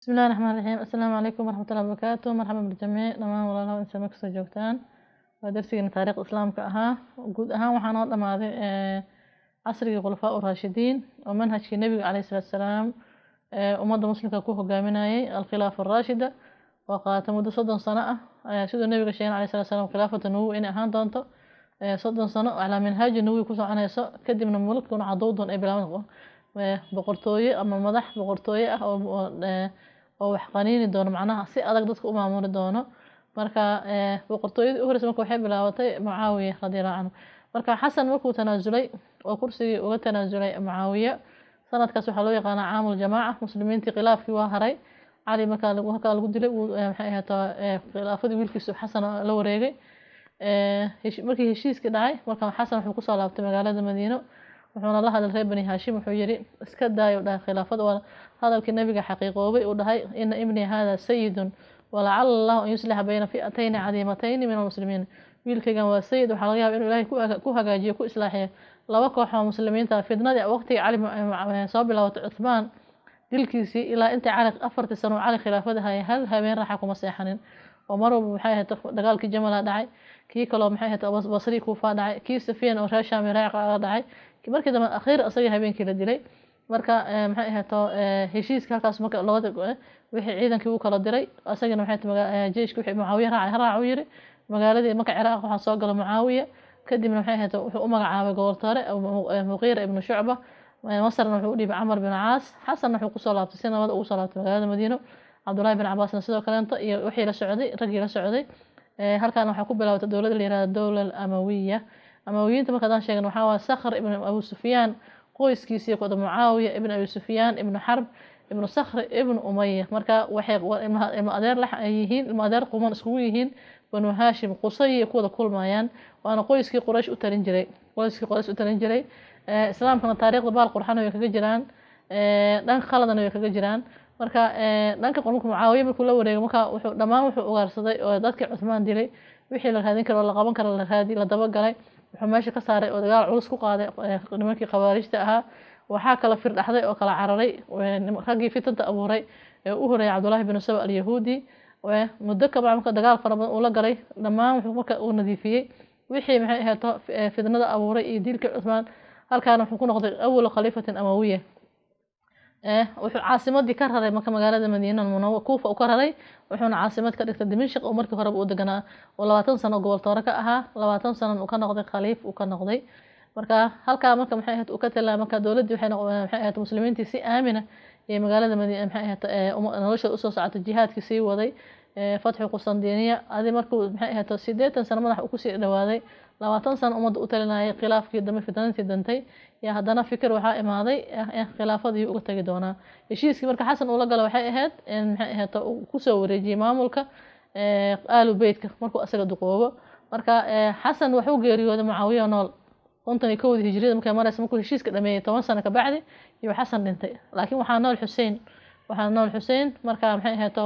بسم الله الرحمن الرحيم. السلام عليكم ورحمة الله وبركاته. مرحبا بالجميع dhamaan walaalaha inta meel kasoo joogtaan. waa darsigeena taariikhda islaamka ahaa. guud ahaan waxaa noo dhamaaday casrigii khulafaa ur-raashidiin oo manhajkii nebiga calayhi salaatu wasalaam ummadda muslimka ku hogaaminayay alkhilaafa ar-raashida oo qaatay muddo 30 sano ah sidoo nebiga sheegay calayhi salaatu wasalaam khilaafatu nubuwwa inay ahaan doonto 30 sano calaa minhaaji nubuwwi ku soconayso kadibna mulkuna cadowdoon ay bilaaban boqortooye ama madax boqortooye ah oo wax qaniini doono macnaha si adag dadka u maamuli doono marka boqortooyadii u horreysay marka waxay bilaabatay Muawiya radiyallahu anhu marka Xasan markuu tanaasulay oo kursigii uga tanaasulay Muawiya sanadkaas waxaa loo yaqaanaa caamul jamaaca muslimiintii khilaafkii waa haray cali marka lagu dilay maxay ahayd khilaafadii wiilkiisu Xasan la wareegay markii heshiiskii dhacay marka Xasan wuxuu ku soo laabtay magaalada Madiino wuxuuna la hadlay reer bani Haashim wuxuu yiri iska daayo khilaafada wala hadalkii nabiga xaqiiqoobay uu dhahay in ibni hada sayyidun ولعل الله أن يصلح بين فئتين عظيمتين من المسلمين wiilkaygan waa sayid waxaa laga yaabaa inuu ilaahay ku hagaajiyo ku islaaxiyo laba koox oo muslimiinta fidnadii waqtiga cali soo bilaabatay Uthman dilkiisii ilaa inta cali 4 sano cali khilaafada hayay hal habeen raaxa kuma seexanin oo mar walba waxay ahayd dagaalkii Jamal dhacay kii kale maxay ahayd Basri Kufa dhacay kii Sufyaan oo reer Shaam dhacay markii dambe akhiir asaga habeenkii la dilay marka maxay ahayd heshiiska halkaas marka labada wixii ciidankii uu kala diray asagana maxay tahay jeeshku wixii Muawiya raacu yiri magaaladii marka Ciraaq waxa soo galay Muawiya kadibna maxay ahayd wuxuu u magacaabay goboltore Mughira ibn Shu'ba Masarna wuxuu u dhiibay Amr ibn Aas Xasan wuxuu ku soo laabtay sanad uu soo laabtay magaalada Madiino Abdullah ibn Abbas sidoo kale iyo wixii la socday ragii la socday halkaan waxa ku bilaawday dawladda la yiraahdo dawlad Amawiya Amawiyiinta marka aan sheegno waxa waa Sakhr ibn Abu Sufyan qoyskiisii ku Muawiya ibn Abi Sufyan ibn Harb ibn Sakhr ibn Umayya marka waxay ilma adeer la yihiin ilma adeer quman isku yihiin banu Hashim Qusay ku wada kulmayaan waana qoyskii Quraysh u talin jiray islaamkana taariikhda baal qurxan way kaga jiraan dhan khaladana way kaga jiraan marka dhanka qolka Muawiya markuu la wareegay marka wuxuu dhamaan wuxuu ugaarsaday oo dadkii Uthman dilay wixii la raadin karo la qaban karo la raadi la daba galay wuxuu meesha ka saaray oo dagaal culus ku qaaday nimankii khawaarijta ahaa waxaa kala firdhaxday oo kala cararay raggii fitanta abuuray ee u horeeyay Abdullah ibn Saba al-Yahudi muddo ka bacd marka dagaal fara badan uu la galay dhamaan wuxuu marka uu nadiifiyay wixii maxay ahayd fitnada abuuray iyo dilkii Uthman halkaan wuxuu ku noqday awwal khalifatin Amawiya wuxuu caasimadii ka raray marka magaalada Madiina Munawwar Kufa u ka raray wuxuuna caasimad ka dhigtay Dimashq oo markii hore uu deganaa oo 20 sano goboltoore ka ahaa 20 sano uu ka noqday khaliif uu ka noqday marka halka marka maxay ahayd uu ka talaa marka dawladdu waxay ahayd muslimiintii si aamina ee magaalada Madiina maxay ahayd nolosha u soo socotay jihaadkii sii waday fatxu Qustandiniya adi markuu maxay ahayd 80 sano madax uu ku sii dhawaaday 20 sano ummadda u talinayay khilaafkii dambe fitnadii dantay ya haddana fikir waxa imaaday khilaafadii uga tagi doonaa heshiiskii marka Xasan uu la galay waxay ahayd in maxay ahayd uu ku soo wareejiyay maamulka aalu beedka markuu asaga duqoobo marka Xasan wuxuu geeriyooday Muawiya nool konton iyo kowdii hijriyada markuu heshiiska dhameeyay 10 sano ka bacdi iyo Xasan dhintay laakiin waxaa nool Xuseen marka maxay ahayd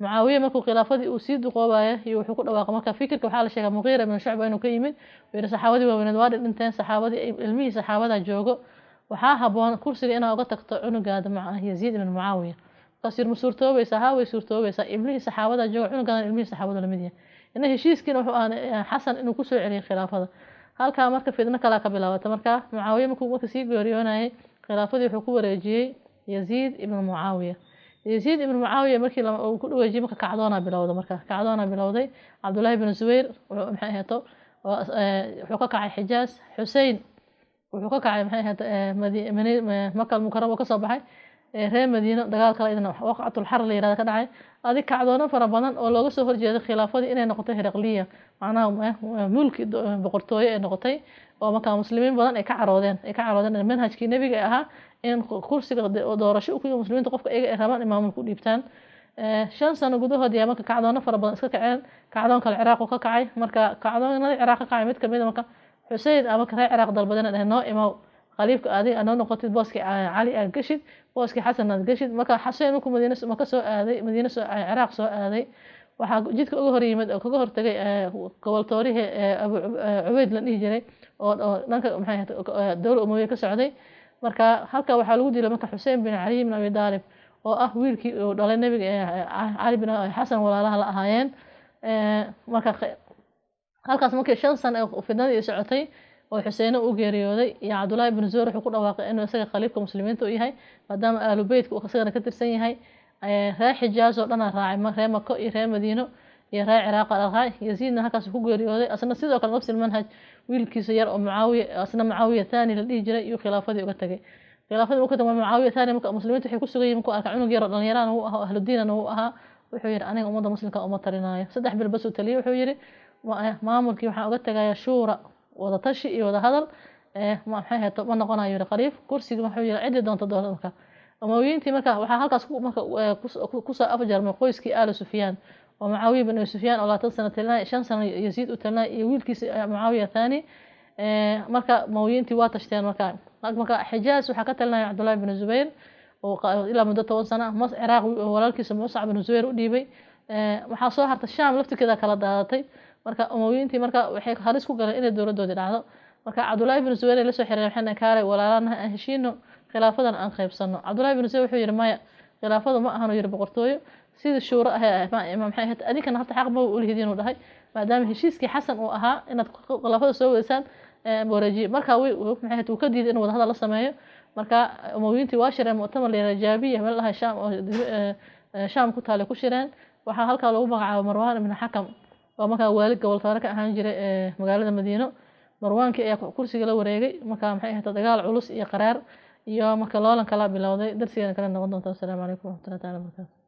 Muawiya markuu khilaafadii uu sii duqoobay iyo wuxuu ku dhawaaqay marka fikirka waxa la sheegay Mughira ibn Shu'ba inuu ka yimid weeyna saxaabadii waaweyn waa dhinteen saxaabadii ilmihii saxaabada joogo waxa haboon kursiga inaa uga tagto cunugaada Yazid ibn Muawiya qasir musurtoobe suurtoobaysa ilmihii saxaabada joogo cunugaada ilmihii saxaabada lamid yahay in heshiiskiina wuxuu aan Xasan inuu ku soo celiyay khilaafada halka marka fidna kala ka bilaabatay marka Muawiya markuu sii geeriyoonayay khilaafadii wuxuu ku wareejiyay Yazid ibn Muawiya Yazid ibn Muawiya markii uu ku dhaweeyay marka kacdoona bilowday Abdullah ibn Zubayr maxay ahayd wuxuu ka kacay Xijaaz Hussein wuxuu ka kacay maxay ahayd Makka al-Mukarrama ka soo baxay reer Madiina dagaal kale idin waqatul har la yiraahdo ka dhacay adi kacdoona fara badan oo looga soo horjeeday khilaafadii inay noqotay Hiraqliya macnaha mulki boqortooye ay noqotay oo marka muslimiin badan ay ka caroodeen manhajkii nabiga ahaa in kursiga doorasho ku muslimiinta qofka ay rabaan imaamul ku dhiibtaan 5 sano gudahood yaa marka kacdoona fara badan iska kaceen kacdoon kale Ciraaq ka kacay marka kacdoonada Ciraaq ka kacay mid kamid marka Hussein ama reer Ciraaq dalbadeen noo imaw khaliifka aadi anoo noqotay booski cali aan gashid booski Xasan aan gashid marka Xuseen markuu Madiina soo aaday Ciraaq soo aaday waxa jidka ugu hor yimid oo kaga hortagay goboltoorihi Abu Ubayd la dhihi jiray oo dhanka maxay ahayd dawlad Umayya ka socday marka halka waxa lagu dilay marka Hussein bin Ali ibn Abi Talib oo wiilkii uu dhalay nabiga cali bin xasan walaalaha la ahaayeen marka halkaas markii 5 sano fidnadii ay socotay oo Xuseen uu geeriyooday iyo Cabdullah ibn Zubayr wuxuu ku dhawaaqay inuu isaga khaliifka muslimiinta u yahay maadaama aalu beedka uu isagana ka tirsan yahay reer Xijaaz oo dhan raacay reer Makka iyo reer Madiino iyo reer Ciraaq raacay Yaziidna halkaas ku geeriyooday asna sidoo kale nafsi manhaj wiilkiisa yar oo Muawiya asna Muawiya thani la dhigi jiray iyo khilaafadii uga tagay khilaafadii uu ka tagay Muawiya thani marka muslimiintu waxay ku sugayeen ku arka cunug yar oo dhalinyarada uu ahaa ahlu diinana uu ahaa wuxuu yiri aniga ummadda muslimka uma tarinaayo 3 bil bas uu taliyay wuxuu yiri maamulkii waxaan uga tagayaa shuura wada tashi iyo wada hadal maxay hayto ma noqonayo khaliif kursiga wuxuu yiri cidi doonto marka Umayyiintii marka waxa halkaas ku soo afjarmay qoyskii Aal Sufyaan oo Muawiya ibn Sufyaan oo 20 sano talnaa 5 sano Yaziid u talnaa iyo wiilkiisa Muawiya thani marka Umayyiintii waa tashteen marka Xijaaz waxa ka talnaa Cabdullah ibn Zubayr oo ilaa muddo 10 sano mas Ciraaq walaalkiisa Mus'ab ibn Zubayr u dhiibay waxa soo hartay Shaam laftigeeda kala daadatay marka Umayyiintii marka waxay halis ku galeen inay dawladooda dhacdo marka Cabdullah ibn Zubayr la soo xiriiray waxaan kaalay walaalana heshiino khilaafadan aan qaybsano Cabdullah ibn Zubayr wuxuu yiri maya khilaafadu ma ahan yiri boqortooyo sida shuura ah imaam maxay ahayd adinkana horta xaq ma u leeyihiin uu dhahay maadaama heshiiskii xasan uu ahaa inaad khilaafada soo weysaan boraji marka maxay ahayd uu ka diiday inuu wada hadal la sameeyo marka Umayyiintii waa shireen mu'tamar Rajaabiya meel laha Shaam oo Shaam ku taale ku shireen waxa halka lagu magacaabo Marwan ibn Hakam oo marka waalid gobol ka ahaan jiray magaalada Madiino Marwaanki ayaa kursiga la wareegay marka maxay ahayd dagaal culus iyo qaraar iyo marka loolan kala bilowday darsigan kala noqon doonta. Assalaamu calaykum wa rahmatullahi wa barakaatuh.